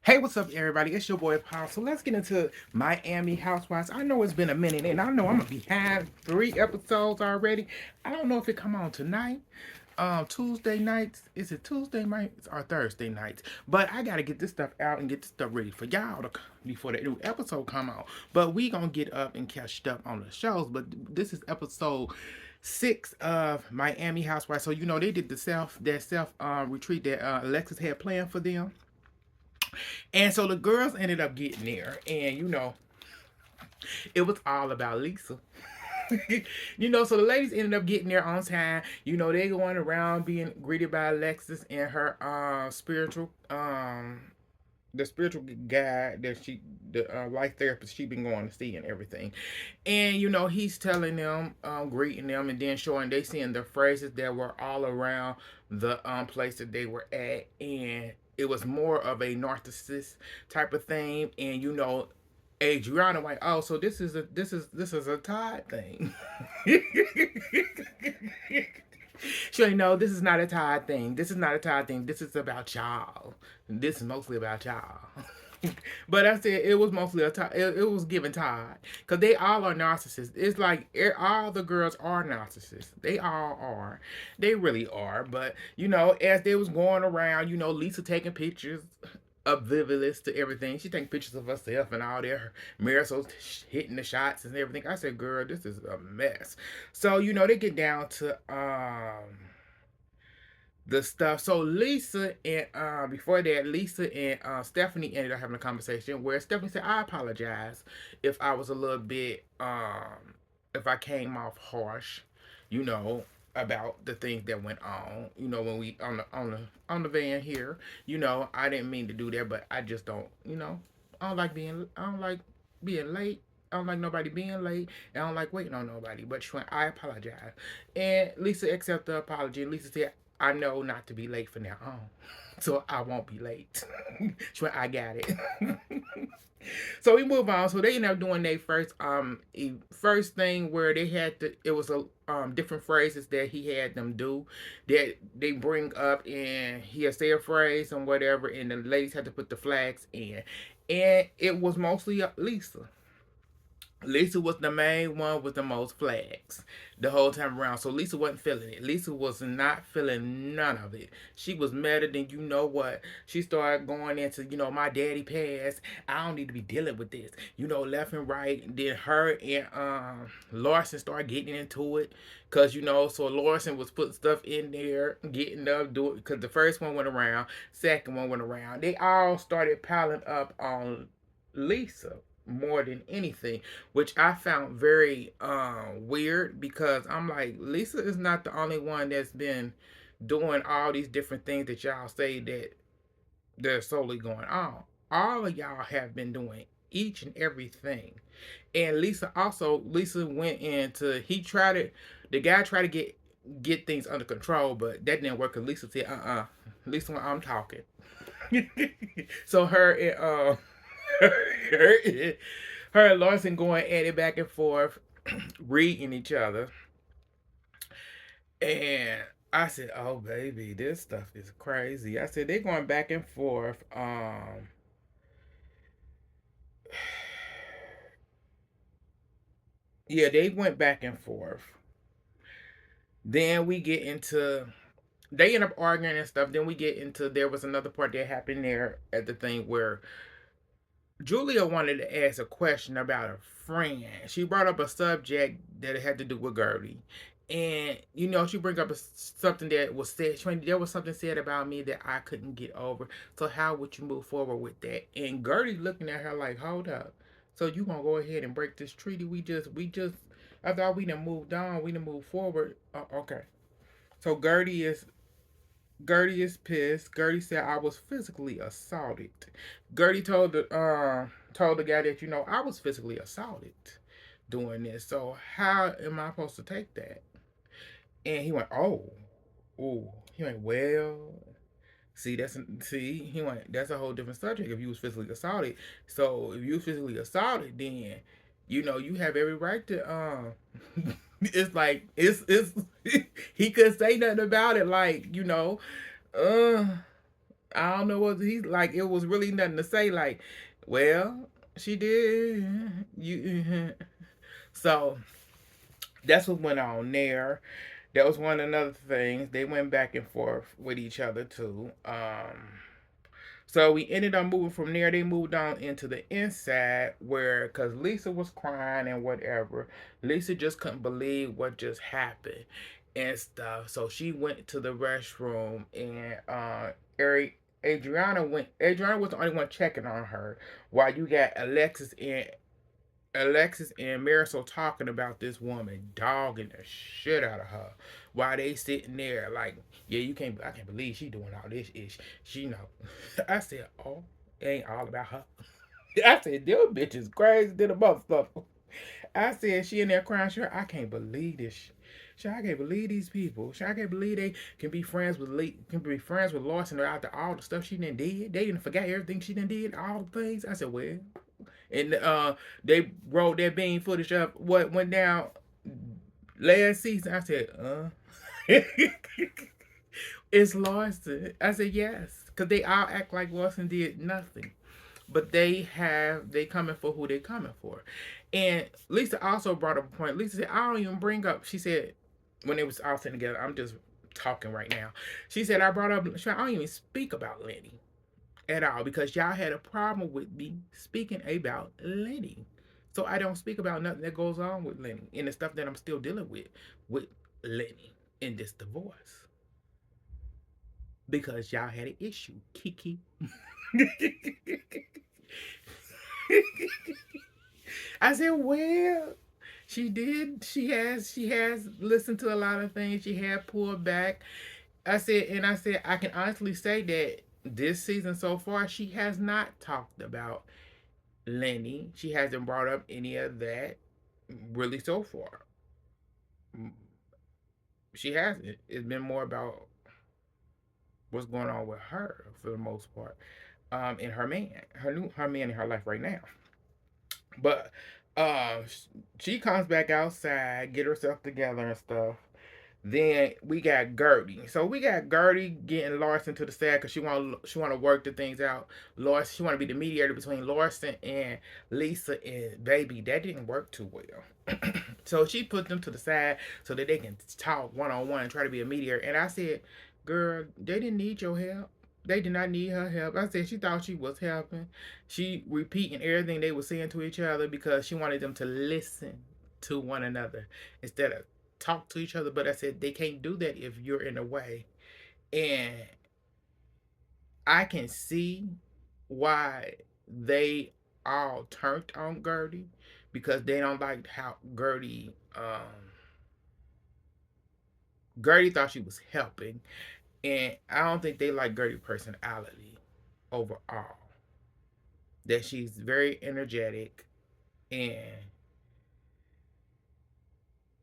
Hey, what's up, everybody? It's your boy Paul. So let's get into Miami Housewives. I know it's been a minute, and I know I'm behind 3 episodes already. I don't know if it come on tonight, Tuesday nights. Is it Tuesday nights or Thursday nights? But I gotta get this stuff out and get this stuff ready for y'all before the new episode come out. But we gonna get up and catch up on the shows. But this is episode 6 of Miami Housewives. So they did the self retreat that Alexis had planned for them. And so the girls ended up getting there, and it was all about Lisa. So the ladies ended up getting there on time. They going around being greeted by Alexis and her spiritual the spiritual guide that the life therapist she been going to see and everything. And he's telling them, greeting them, and then showing they seeing the phrases that were all around the place that they were at, and it was more of a narcissist type of thing. And Adriana like, oh, so this is a Todd thing. She ain't know this is not a Todd thing. This is not a Todd thing. This is about y'all. This is mostly about y'all. But I said it was mostly it was given Todd, because they all are narcissists. It's like all the girls are narcissists. They all are. They really are. But as they was going around, Lisa taking pictures oblivious to everything. She taking pictures of herself and all that. Marisol's hitting the shots and everything. I said, girl, this is a mess. So they get down to the stuff. So Lisa and before that, Lisa and Stephanie ended up having a conversation where Stephanie said, I apologize if I was a little bit if I came off harsh, you know, about the things that went on. When we on the van here, I didn't mean to do that, but I just don't, I don't like being late. I don't like nobody being late. I don't like waiting on nobody. But she went, I apologize. And Lisa accepted the apology. And Lisa said, I know not to be late from now on. So I won't be late. She went, I got it. So we move on. So they ended up doing their first thing where they had to. It was a different phrases that he had them do that they bring up, and he'll say a phrase and whatever, and the ladies had to put the flags in, and it was mostly Lisa. Lisa was the main one with the most flags the whole time around. So Lisa wasn't feeling it. Lisa was not feeling none of it. She was madder than you know what. She started going into, my daddy passed. I don't need to be dealing with this. Left and right. And then her and Larson started getting into it. Cause so Larson was putting stuff in there, getting up, do it. Cause the first one went around, second one went around. They all started piling up on Lisa more than anything, which I found very weird, because I'm like, Lisa is not the only one that's been doing all these different things that y'all say that they're solely going on. All of y'all have been doing each and everything. And Lisa went into, the guy tried to get things under control, but that didn't work, because Lisa said, Lisa, I'm talking. So her and her, her and Lawson going at it back and forth, reading each other. And I said, oh baby, this stuff is crazy. I said, they're going back and forth. Yeah, they went back and forth. Then we get into, they end up arguing and stuff. Then we get into, there was another part that happened there at the thing where Julia wanted to ask a question about a friend. She brought up a subject that had to do with Gertie. And she bring up something that was said. There was something said about me that I couldn't get over. So how would you move forward with that? And Gertie looking at her like, hold up. So you gonna go ahead and break this treaty? We just. I thought we done moved on. We done moved forward. Okay. So Gertie is pissed. Gertie said I was physically assaulted. Gertie told the guy that I was physically assaulted doing this. So how am I supposed to take that? And he went, oh. He went, well, he went, that's a whole different subject if you was physically assaulted. So if you was physically assaulted, then you have every right to it's like it's he couldn't say nothing about it, like uh I don't know what he's like. It was really nothing to say. Like, well, she did. You. So that's what went on there. That was one of the other things. They went back and forth with each other too. So we ended up moving from there. They moved on into the inside where, because Lisa was crying and whatever, Lisa just couldn't believe what just happened and stuff. So she went to the restroom and Eric. Adriana was the only one checking on her while you got Alexis and Marisol talking about this woman dogging the shit out of her while they sitting there like, yeah, I can't believe she doing all this ish. She know. I said, oh, it ain't all about her. I said, them bitches crazy than a motherfucker. I said, she in there crying, sure, I can't believe this. Sure, I can't believe these people. Sure, I can't believe they can be friends with Lawson after all the stuff she done did. They didn't forget everything she done did, all the things. I said, well, and they rolled that bean footage up what went down last season. I said, it's Larson. I said yes, because they all act like Larson did nothing, but they coming for who they coming for. And Lisa also brought up a point. Lisa said, I don't even bring up. She said when they was all sitting together, I'm just talking right now. She said I brought up. I don't even speak about Lenny at all because y'all had a problem with me speaking about Lenny. So I don't speak about nothing that goes on with Lenny and the stuff that I'm still dealing with Lenny in this divorce because y'all had an issue, Kiki. I said, well, she did. She has listened to a lot of things. She had pulled back. I said, I can honestly say that this season so far, she has not talked about Lenny. She hasn't brought up any of that really so far. She hasn't. It's been more about what's going on with her for the most part. And her man in her life right now. But uh, she comes back outside, get herself together and stuff. Then we got Gertie. So we got Gertie getting Larson to the side because she want to work the things out. Larson, she want to be the mediator between Larson and Lisa and baby. That didn't work too well. So she put them to the side so that they can talk one on one and try to be a mediator. And I said, girl, they didn't need your help. They did not need her help. I said she thought she was helping. She repeating everything they were saying to each other because she wanted them to listen to one another instead of talk to each other. But I said they can't do that if you're in the way. And I can see why they all turned on Gertie because they don't like how Gertie thought she was helping. And I don't think they like Gertie's personality overall. That she's very energetic and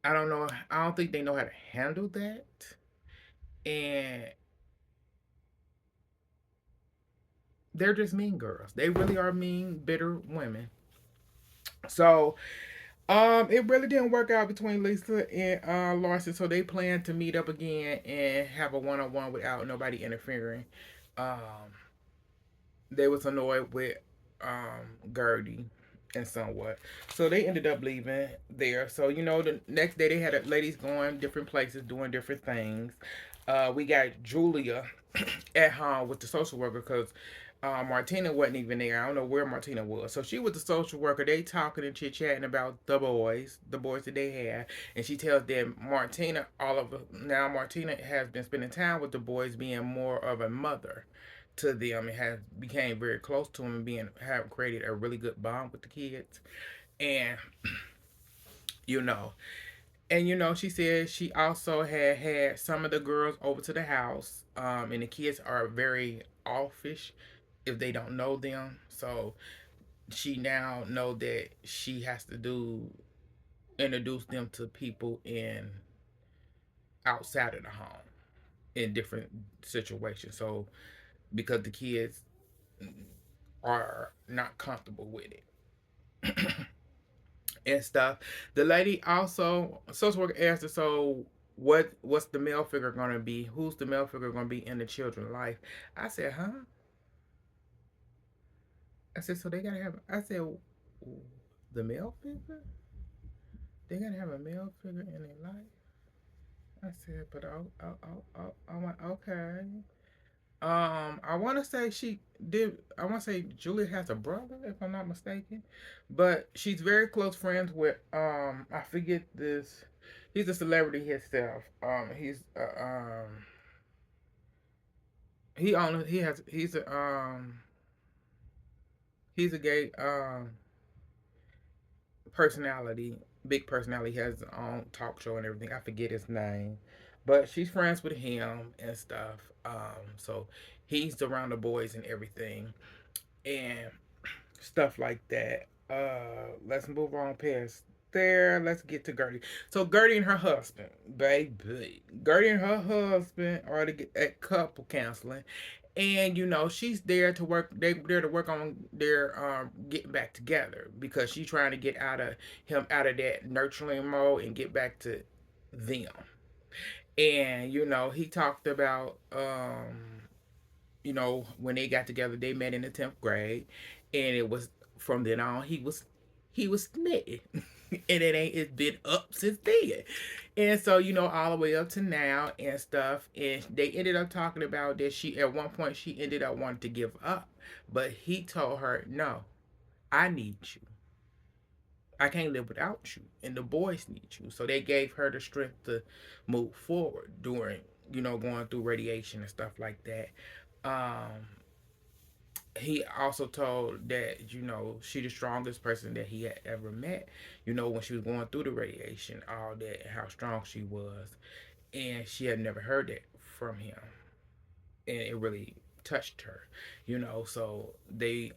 I don't think they know how to handle that. And they're just mean girls. They really are mean, bitter women. So, it really didn't work out between Lisa and Larson. So they plan to meet up again and have a one-on-one without nobody interfering. Um, they was annoyed with Gertie and somewhat. So they ended up leaving there. So the next day they had ladies going different places, doing different things. We got Julia at home with the social worker because Martina wasn't even there. I don't know where Martina was. So she was the social worker. They talking and chit chatting about the boys that they had. And she tells them Martina has been spending time with the boys, being more of a mother to them and has became very close to them and have created a really good bond with the kids. And you know, she said she also had some of the girls over to the house, and the kids are very offish if they don't know them. So she now know that she has to introduce them to people in outside of the home in different situations. So because the kids are not comfortable with it and stuff. The lady also social worker asked her, so what's the male figure gonna be? Who's the male figure gonna be in the children's life? I said, huh? I said, so they gotta have. I said, the male figure? They gotta have a male figure in their life. I said, but I'm like, okay. I want to say she did. I want to say Julia has a brother, if I'm not mistaken, but she's very close friends with. I forget this. He's a celebrity himself. He has he's a gay personality, big personality. He has his own talk show and everything. I forget his name, but she's friends with him and stuff. So he's around the boys and everything and stuff like that. Let's move on past there. Let's get to Gertie. So Gertie and her husband, baby. Gertie and her husband are at couple counseling, and she's there to work. They there to work on their getting back together because she's trying to get out of him out of that nurturing mode and get back to them. And he talked about when they got together, they met in the 10th grade, and it was from then on he was smitten, and it's been up since then, and so all the way up to now and stuff, and they ended up talking about that she at one point she ended up wanting to give up, but he told her, no, I need you. I can't live without you, and the boys need you. So they gave her the strength to move forward during, going through radiation and stuff like that. Um, he also told that she the strongest person that he had ever met. When she was going through the radiation, all that, and how strong she was, and she had never heard that from him, and it really touched her. So the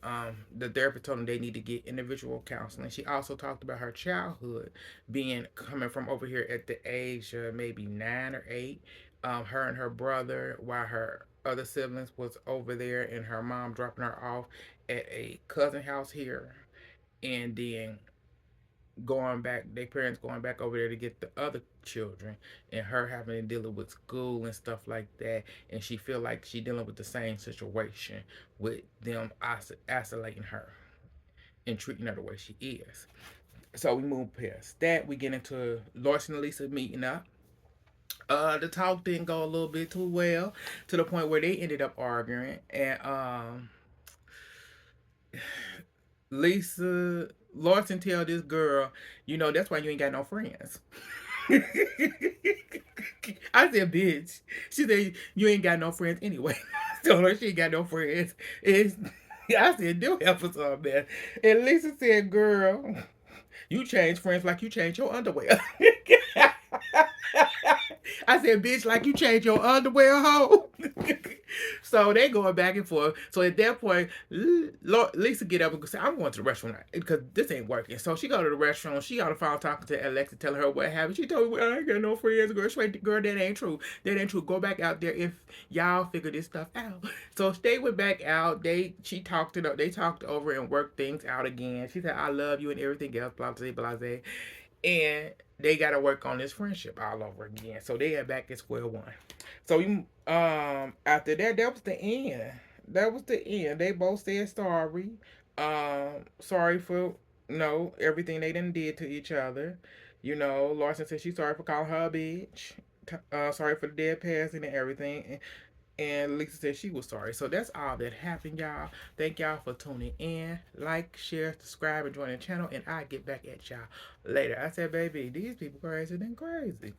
therapist told them they need to get individual counseling. She also talked about her childhood being coming from over here at the age of maybe 9 or 8. Her and her brother, while her other siblings was over there, and her mom dropping her off at a cousin house here, and then going back, their parents going back over there to get the other children, and her having to deal with school and stuff like that, and she feel like she dealing with the same situation with them isolating her and treating her the way she is. So we move past that. We get into Lois and Lisa meeting up. The talk didn't go a little bit too well, to the point where they ended up arguing, and Lisa Lawson tell this girl, that's why you ain't got no friends. I said, bitch. She said, you ain't got no friends anyway. Told her she ain't got no friends. It's, I said, do help us on, man. And Lisa said, girl, you change friends like you change your underwear. I said, bitch, like you change your underwear, hoe. So they going back and forth. So at that point, Lisa get up and say, I'm going to the restaurant because this ain't working. So she go to the restaurant. She on the phone talking to Alexa, telling her what happened. She told me, well, I ain't got no friends. Girl, that ain't true. That ain't true. Go back out there if y'all figure this stuff out. So they went back out. She talked it up. They talked over and worked things out again. She said, I love you and everything else, blah, blah, blah, blah. And they got to work on this friendship all over again. So they are back at square one. So after that, that was the end. That was the end. They both said sorry. Sorry for everything they done did to each other. Larson said she's sorry for calling her a bitch. Sorry for the dead passing and everything. And Lisa said she was sorry. So that's all that happened, y'all. Thank y'all for tuning in. Like, share, subscribe, and join the channel. And I'll get back at y'all later. I said, baby, these people crazy than crazy.